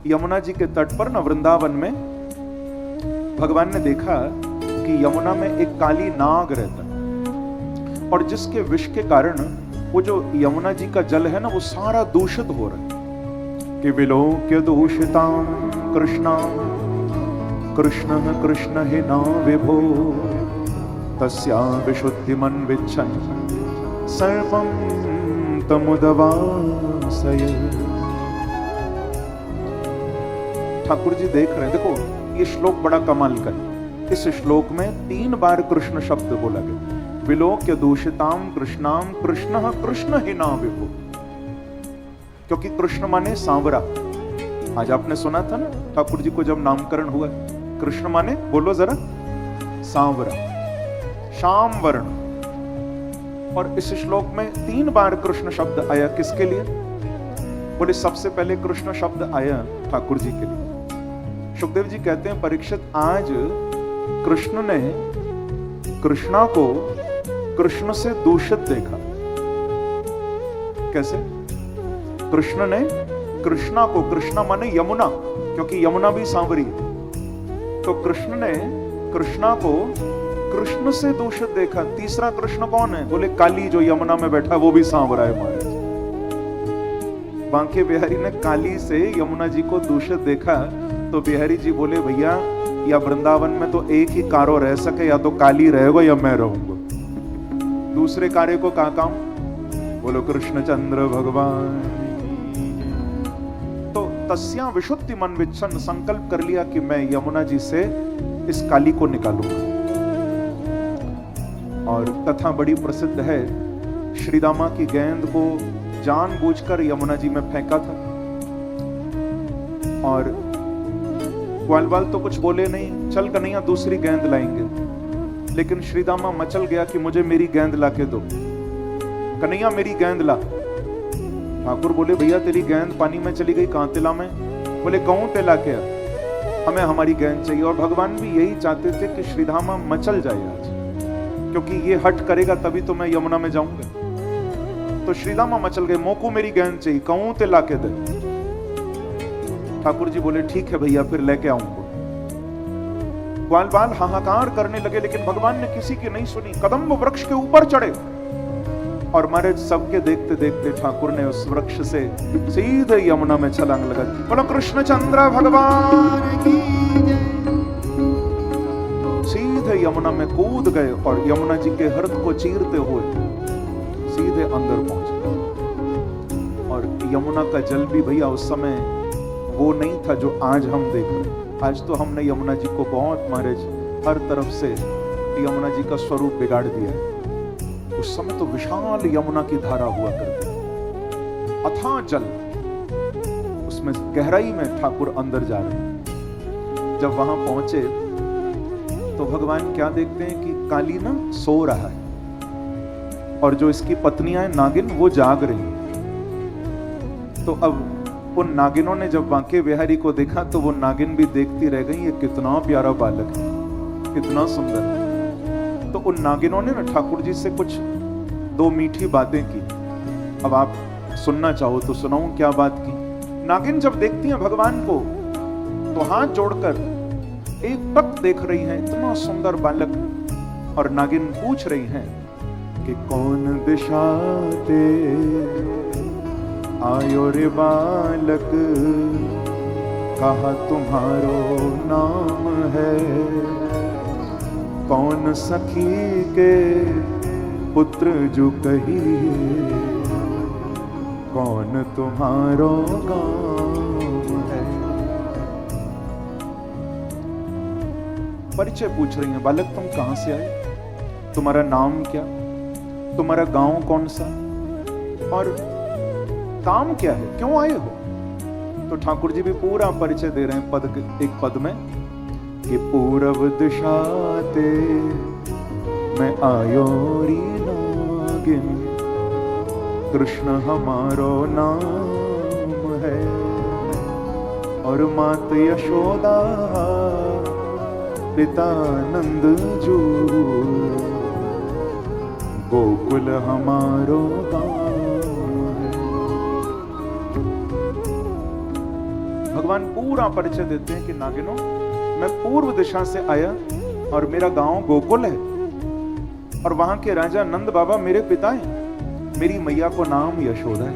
यमुना जी के तट पर न वृंदावन में भगवान ने देखा कि यमुना में एक काली नाग रहता है और जिसके विष के कारण वो जो यमुना जी का जल है ना वो सारा दूषित हो रहा है कि विलोक्य दूषितां कृष्णा कृष्ण कृष्ण हि न विभो तस्या विशुद्धिमन विच्छन् सर्वं तमुदवासय। ठाकुर जी देख रहे हैं, देखो ये श्लोक बड़ा कमाल का है। इस श्लोक में 3 बार कृष्ण शब्द बोला गया, विलोक्य दूषिताम कृष्णाम कृष्ण कृष्ण हि न विभो, क्योंकि कृष्ण माने सांवरा। आज आपने सुना था ना ठाकुर जी को जब नामकरण हुआ, कृष्ण माने बोलो जरा, सांवरा, श्याम वर्ण। और इस श्लोक में 3 बार कृष्ण शब्द आया, किसके लिए? बोले सबसे पहले कृष्ण शब्द आया ठाकुर जी के लिए। सुखदेव जी कहते हैं परीक्षित, आज कृष्ण ने कृष्णा को कृष्ण से दूषित देखा। कैसे? कृष्ण ने कृष्णा को, कृष्णा माने यमुना, क्योंकि यमुना भी सांवरी है, तो कृष्ण ने कृष्णा को कृष्ण से दूषित देखा। तीसरा कृष्ण कौन है? बोले काली, जो यमुना में बैठा वो भी सांवरा है महाराज। बांके बिहारी ने काली से यमुना जी को दूषित देखा, तो बिहारी जी बोले भैया या वृंदावन में तो एक ही कारो रह सके, या तो काली रहेगा या मैं रहूंगा, दूसरे कार्य को कहा काम। बोलो कृष्णचंद्र भगवान। तो तस्या विशुद्धि मन विच्छन, संकल्प कर लिया कि मैं यमुना जी से इस काली को निकालूंगा। और कथा बड़ी प्रसिद्ध है, श्रीदामा की गेंद को जानबूझकर यमुना जी में फेंका था और ग्वालवाल तो कुछ बोले नहीं, चल कन्हैया दूसरी गेंद लाएंगे, लेकिन श्रीदामा मचल गया कि मुझे मेरी गेंद लाके दो, कन्हैया मेरी गेंद ला। ठाकुर बोले भैया तेरी गेंद पानी में चली गई, कहां तिला में? बोले कहूं तिला के, हमें हमारी गेंद चाहिए। और भगवान भी यही चाहते थे कि श्रीधामा मचल जाए आज, क्योंकि ये हट करेगा तभी तो मैं यमुना में जाऊंगा। तो श्रीदामा मचल गए, मोको मेरी गेंद चाहिए, कहूं तिला के दे। ठाकुर जी बोले ठीक है भैया, फिर लेके आऊंगा। ग्वालवाल हाहाकार करने लगे, लेकिन भगवान ने किसी की नहीं सुनी, कदम्ब वृक्ष के ऊपर चढ़े और महाराज सबके देखते देखते ठाकुर ने उस वृक्ष से सीधे यमुना में छलांग लगा दी। बोलो कृष्णचंद्र भगवान की जय। सीधे यमुना में कूद गए और यमुना जी के हृदय को चीरते हुए सीधे अंदर पहुंच गए। और यमुना का जल भी भैया उस समय वो नहीं था जो आज हम देख रहे। आज तो हमने यमुना जी को बहुत महाराज हर तरफ से यमुना जी का स्वरूप बिगाड़ दिया है। उस समय तो विशाल यमुना की धारा हुआ करती, अथाह जल, उसमें गहराई में ठाकुर अंदर जा रहे हैं। जब वहां पहुंचे तो भगवान क्या देखते हैं कि काली ना सो रहा है और जो इसकी पत्नियां हैं नागिन वो जाग रही हैं। तो अब उन नागिनों ने जब बांके बिहारी को देखा तो वो नागिन भी देखती रह गई, ये कितना प्यारा बालक है, कितना सुंदर है। तो उन नागिनों ने ना ठाकुर जी से कुछ 2 मीठी बातें की। अब आप सुनना चाहो तो सुनाऊं क्या बात की। नागिन जब देखती हैं भगवान को तो हाथ जोड़कर एक टक देख रही हैं, इतना सुंदर बालक। और नागिन पूछ रही हैं कि कौन दिशा ते आयो रे बालक, कहा तुम्हारो नाम है, कौन सखी के पुत्र जो कहिए, कौन तुम्हारो गाँव है। परिचय पूछ रही हैं, बालक तुम कहां से आए, तुम्हारा नाम क्या, तुम्हारा गांव कौन सा, और काम क्या है, क्यों आए हो। तो ठाकुर जी भी पूरा परिचय दे रहे हैं एक पद में कि पूरब दिशा ते मैं आयो री नागिन, कृष्ण हमारो नाम है, और मात यशोदा पिता नंद जू, गोकुल हमारो गाँव है। भगवान पूरा परिचय देते हैं कि नागिनों, मैं पूर्व दिशा से आया और मेरा गांव गोकुल है और वहां के राजा नंद बाबा मेरे पिता हैं, मेरी मैया को नाम यशोदा है,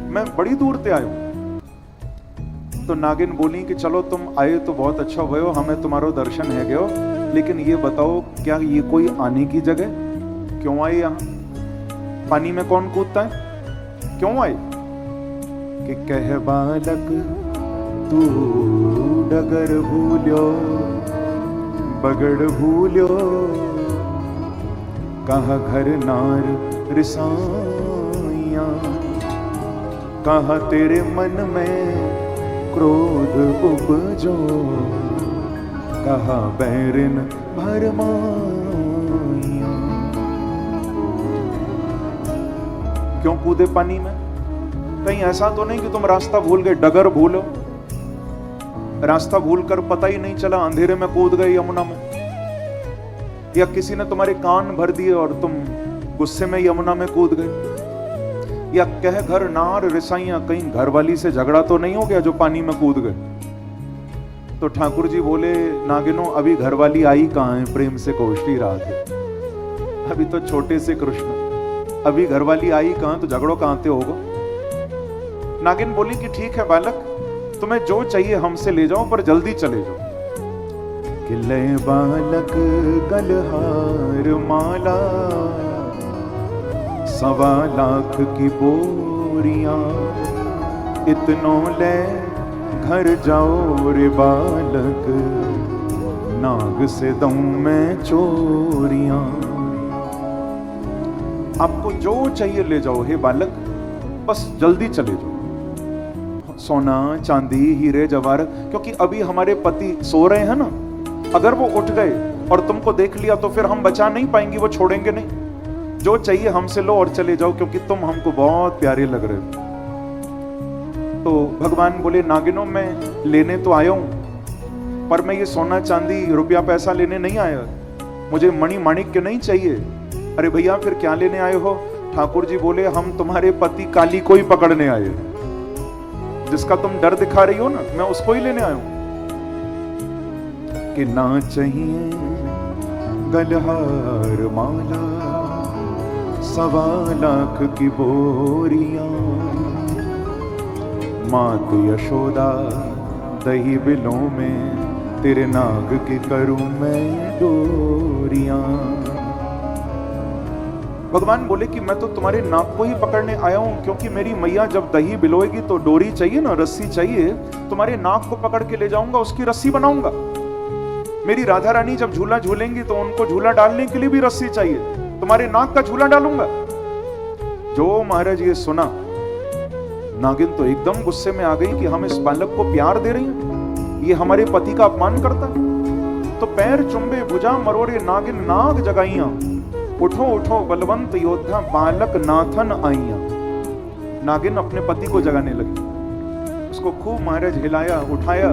मैं बड़ी दूर से आया हूं। तो नागिन बोली कि चलो तुम आए तो बहुत अच्छा हुआ, हमें तुम्हारो दर्शन है गयो, लेकिन ये बताओ क्या ये कोई आने की जगह? क्यों आए यहाँ? पानी में कौन कूदता है? क्यों आए? कि कह बालक तू डगर भूल्यो बगड़ भूल्यो, कहा घर नार रिसाइया, कहा तेरे मन में क्रोध उपजो, कहा बैरिन भरमाया। क्यों कूदे पानी में? कहीं ऐसा तो नहीं कि तुम रास्ता भूल गए, डगर भूलो, रास्ता भूलकर पता ही नहीं चला अंधेरे में कूद गए यमुना में, या किसी ने तुम्हारे कान भर दिए और तुम गुस्से में यमुना में कूद गए, या कह घर नार रिसाइया, कहीं घरवाली से झगड़ा तो नहीं हो गया जो पानी में कूद गए? तो ठाकुर जी बोले नागिनों, अभी घरवाली आई कहां है प्रेम से कोष्ठी राग है, अभी तो छोटे से कृष्ण, अभी घरवाली आई कहां, तो झगड़ो कहां ते होगा? नागिन बोली कि ठीक है बालक, तुम्हें जो चाहिए हमसे ले जाओ, पर जल्दी चले जाओ। कि ले बालक गलहार माला, 1.25 लाख की बोरियां, इतनों ले घर जाओ रे बालक, नाग से दऊं मैं चोरियां। आपको जो चाहिए ले जाओ हे बालक, बस जल्दी चले जाओ। सोना चांदी हीरे जवाहर, क्योंकि अभी हमारे पति सो रहे हैं ना, अगर वो उठ गए और तुमको देख लिया तो फिर हम बचा नहीं पाएंगे, वो छोड़ेंगे नहीं। जो चाहिए हमसे लो और चले जाओ, क्योंकि तुम हमको बहुत प्यारे लग रहे हो। तो भगवान बोले नागिनों, मैं लेने तो आया हूं, पर मैं ये सोना चांदी रुपया पैसा लेने नहीं आया, मुझे मणि माणिक्य नहीं चाहिए। अरे भैया फिर क्या लेने आए हो? ठाकुर जी बोले हम तुम्हारे पति काली को ही पकड़ने आए, जिसका तुम डर दिखा रही हो ना, मैं उसको ही लेने आया हूं। कि ना चाहिए गलहार माला, 1.25 लाख की बोरियां, मात यशोदा दही बिलों में, तेरे नाग की करूं मैं डोरियां। भगवान बोले कि मैं तो तुम्हारे नाक को ही पकड़ने आया हूं, क्योंकि मेरी मैया जब दही बिलोएगी तो डोरी चाहिए ना, रस्सी चाहिए, तुम्हारे नाक को पकड़ के ले जाऊंगा, उसकी रस्सी बनाऊंगा। मेरी राधा रानी जब झूला झूलेंगी तो उनको झूला डालने के लिए भी रस्सी चाहिए, तुम्हारे नाक का झूला डालूंगा। जो महाराज ये सुना, नागिन तो एकदम गुस्से में आ गई कि हम इस बालक को प्यार दे रही हैं, ये हमारे पति का अपमान करता। तो पैर चुंबे भुजा मरोड़े नागिन नाग जगाइया, उठो उठो बलवंत योद्धा बालक नाथन आइया। नागिन अपने पति को जगाने लगी, उसको खूब महाराज हिलाया उठाया,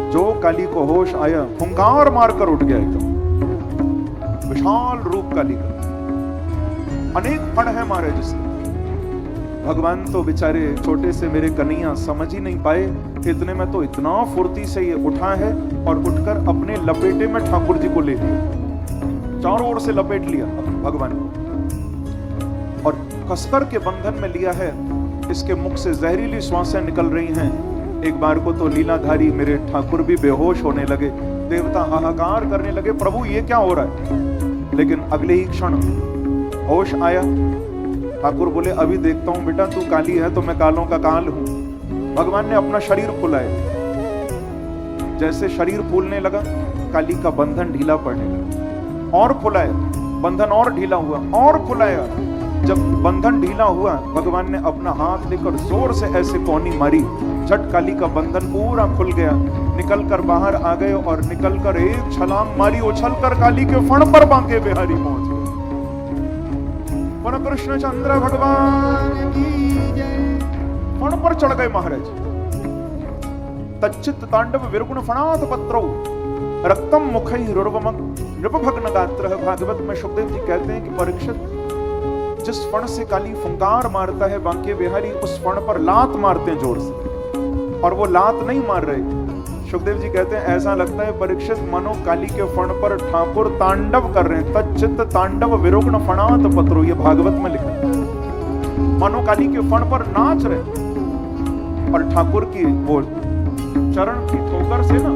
जो काली को होश आया फुंकार मारकर उठ गया। एकदम विशाल रूप काली का, अनेक फण है महाराज इसके। भगवान तो बेचारे छोटे से मेरे कन्हैया समझ ही नहीं पाए, इतने में तो इतना फुर्ती से ये उठा है और उठकर अपने लपेटे में ठाकुर जी को ले लिया, चारों ओर से लपेट लिया भगवान को, और कसकर के बंधन में लिया है। इसके मुख से जहरीली श्वासें निकल रही हैं। एक बार को तो लीलाधारी मेरे ठाकुर भी बेहोश होने लगे, देवता हाहाकार करने लगे, प्रभु ये क्या हो रहा है। लेकिन अगले ही क्षण होश आया। ठाकुर बोले अभी देखता हूं बेटा, तू काली है तो मैं कालों का काल हूं। भगवान ने अपना शरीर फुलाया, जैसे शरीर फूलने लगा काली का बंधन ढीला पड़ने लगा, और फुलाया बंधन और ढीला हुआ, और फुलाया। जब बंधन ढीला हुआ भगवान ने अपना हाथ लेकर जोर से ऐसे कोनी मारी, झट काली का बंधन पूरा खुल गया, निकलकर बाहर आ गए और निकलकर एक छलांग मारी, उछलकर काली के फण पर बांके बिहारी पहुंच गए। कृष्ण चंद्र भगवान की जय। फण पर चढ़ गए महाराज। तच्चित तांडव विरुगुण फणात पत्रो रक्तम मुखै रुर्वमग नृपभग्न गात्र। भागवत में सुखदेव जी कहते हैं कि परीक्षित, जिस फण से काली फुंकार मारता है बांके बिहारी, उस फण पर लात मारते हैं जोर से। और वो लात नहीं मार रहे। सुखदेव जी कहते हैं ऐसा लगता है परीक्षित मनो काली के फण पर ठाकुर तांडव कर रहे हैं। तच्चित तांडव विरुग्ण फणात पत्रो, ये भागवत में लिखा है। मनो काली के फण पर नाच रहे और ठाकुर की वो चरण की ठोकर से ना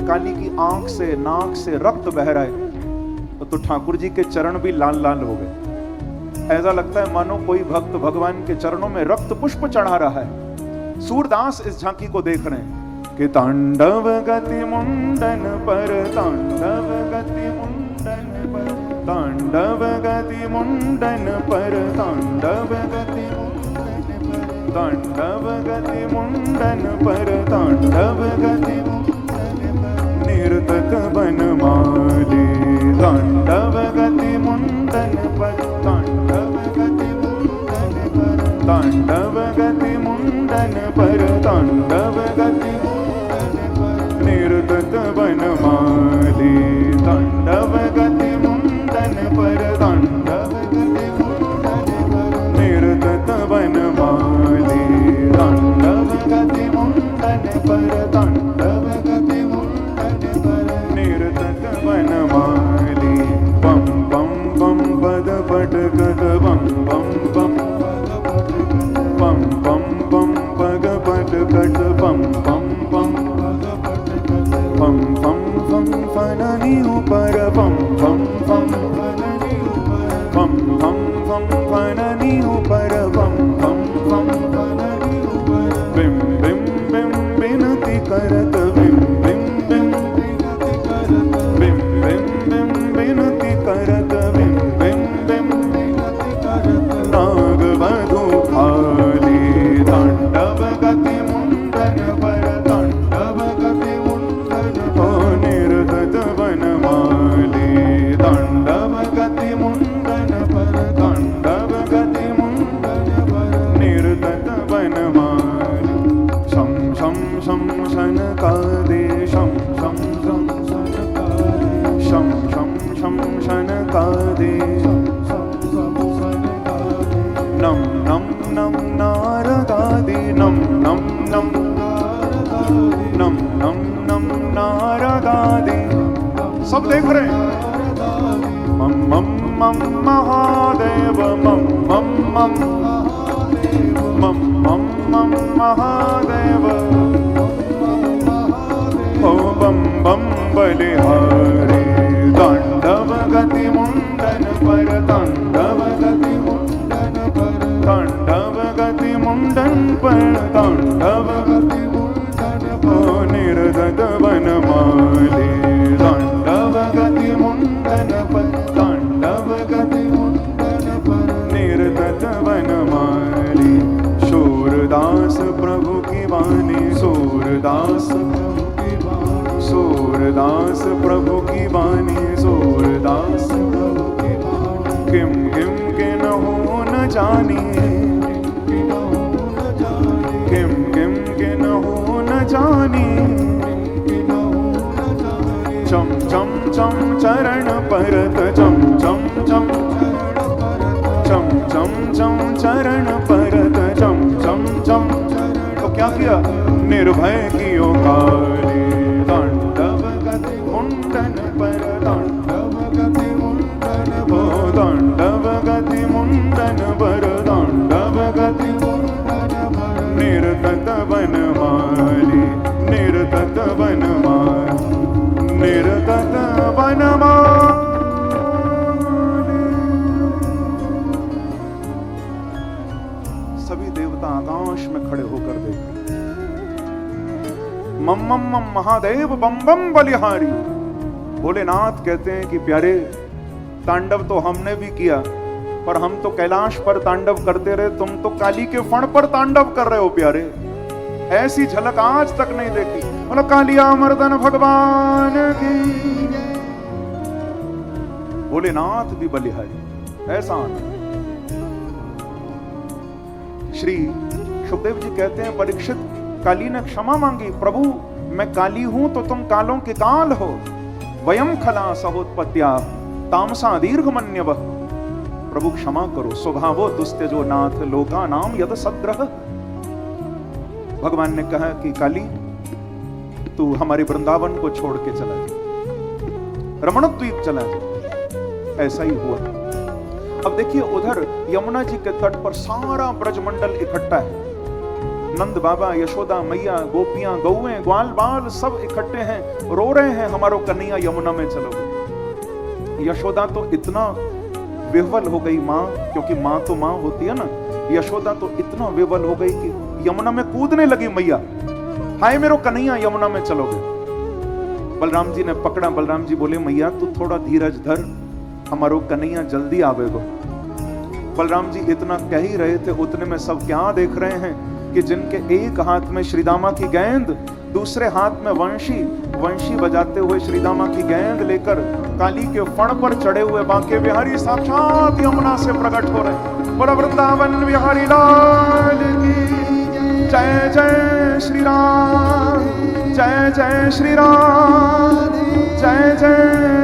काली की आंख से नाक से रक्त बह रहा है, तो ठाकुर जी के चरण भी लाल लाल हो गए। ऐसा लगता है मानो कोई भक्त भगवान के चरणों में रक्त पुष्प चढ़ा रहा है। सूरदास इस झांकी को देख रहे हैं कि तांडव गति मुंडन पर, तांडव गति मुंडन पर, तांडव गति मुंडन पर, तांडव गति मुंडन पर, तांडव गति मुंडन पर, तांडव गति मुंडन पर, निर्तत बनमाली, तांडव गति मुंडन पर, तांडव गति मुंडन पर, तांडव गति मुंडन पर, तांडव गति निर्तत बनमाली, तांडव गति मुंडन पर, तांडव गति मुंडन पर, निर्तत बनमाली, तांडव गति मुंडन पर, तांडव गति मुंडन पर, निर्तत बनमाली। पम पम पम पद पट गद पम पम पम पम पम पम पग पट कट पम पम पम पम पम पम फननी ऊपर पम पम पम पम पम पम फननी ऊपर पम पम पम फननी ऊपर बिम बिम बिम बिनती करत बिम बिम बिम बिम बिम बिम बिनती करत बिम बिम बिम बिनती करत नाग वधू खाली, तांडव गति मुंडन पर, तांडव गति मुंडन पर, निर्तत बनमाली, तांडव गति मुंडन पर, तांडव गति मुंडन पर, निर्तत बनमाली। शम शम शम शनकादे, शम शम शम शनकादे, शम शम शम शनकादे, नम नम नम नारदादि, नम नम नम नम नम नम नारदादि। सब देख रहे हैं। मम मम मम महादेव, मम मम मम मम मम मम महादेव, ओ बम बम बलिहारी, तांडव गति मुंडन पर, तांडव गति मुंडन पर, तांडव गति मुंडन पर, तांडव गति मुंडन पर, निर्तत बनमाली, तांडव गति मुंडन पर, तांडव गति मुंडन पर, निर्तत बनमाली। सूरदास प्रभु की वाणी, सूरदास प्रभु की वाणी, सूरदास प्रभु की वाणी, सूरदास प्रभु की वाणी। किम किम के न हो न जानी, किम किम के न हो न जानी, चम चम चम चरण परत, चम चम चम चम चम चम चरण परत, चम चम चम। तो क्या किया? निर्भय कियो काली, तांडव गति मुंडन पर, तांडव गति मुंडन पर, तांडव गति मुंडन पर, तांडव गति मुंडन पर, निर्तत बनमाली, निर्तत बनमाली, निर्तत बनमाली। सभी देवता आकाश में खड़े होकर देख रहे। मम मम मम महादेव बम बम बलिहारी। भोलेनाथ कहते हैं कि प्यारे, तांडव तो हमने भी किया, पर हम तो कैलाश पर तांडव करते रहे, तुम तो काली के फण पर तांडव कर रहे हो प्यारे। ऐसी झलक आज तक नहीं देखी। बोलो कालिया मर्दन भगवान की। भोलेनाथ भी बलिहारी, ऐसा आनंद। श्री सुखदेव जी कहते हैं, परीक्षित, काली ने क्षमा मांगी, प्रभु मैं काली हूं तो तुम कालों के काल हो। वयम खला सहोत्पत्त्या तामसा दीर्घमन्यव। प्रभु क्षमा करो, स्वभावो दुस्त्यजो नाथ लोका नाम यद सद्रह। भगवान ने कहा कि काली तू हमारे वृंदावन को छोड़ के चला जा, रमण द्वीप चला जा। ऐसा ही हुआ। अब देखिए उधर यमुना जी के तट पर सारा ब्रजमंडल इकट्ठा है। नंद बाबा, यशोदा मैया, गोपियां, गौएं, ग्वाल बाल सब इकट्ठे हैं, रो रहे हैं हमारो कन्हैया यमुना में चलोगे। यशोदा तो इतना विह्वल हो गई माँ, क्योंकि माँ तो माँ होती है ना। यशोदा तो इतना विह्वल हो गई कि यमुना में कूदने लगी, मैया हाय मेरो कन्हैया यमुना में चलोगे। बलराम जी ने पकड़ा। बलराम जी बोले मैया तू थोड़ा धीरज धर, हमारो कन्हैया जल्दी आवेगो। बलराम जी इतना कह ही रहे थे, उतने में सब क्या देख रहे हैं कि जिनके एक हाथ में श्रीदामा की गेंद, दूसरे हाथ में वंशी बजाते हुए श्रीदामा की गेंद लेकर काली के फण पर चढ़े हुए बांके बिहारी साक्षात यमुना से प्रकट हो रहे। बड़ा वृंदावन बिहारी लाल की जय जय श्री राम, जय जय श्री राम, जय जय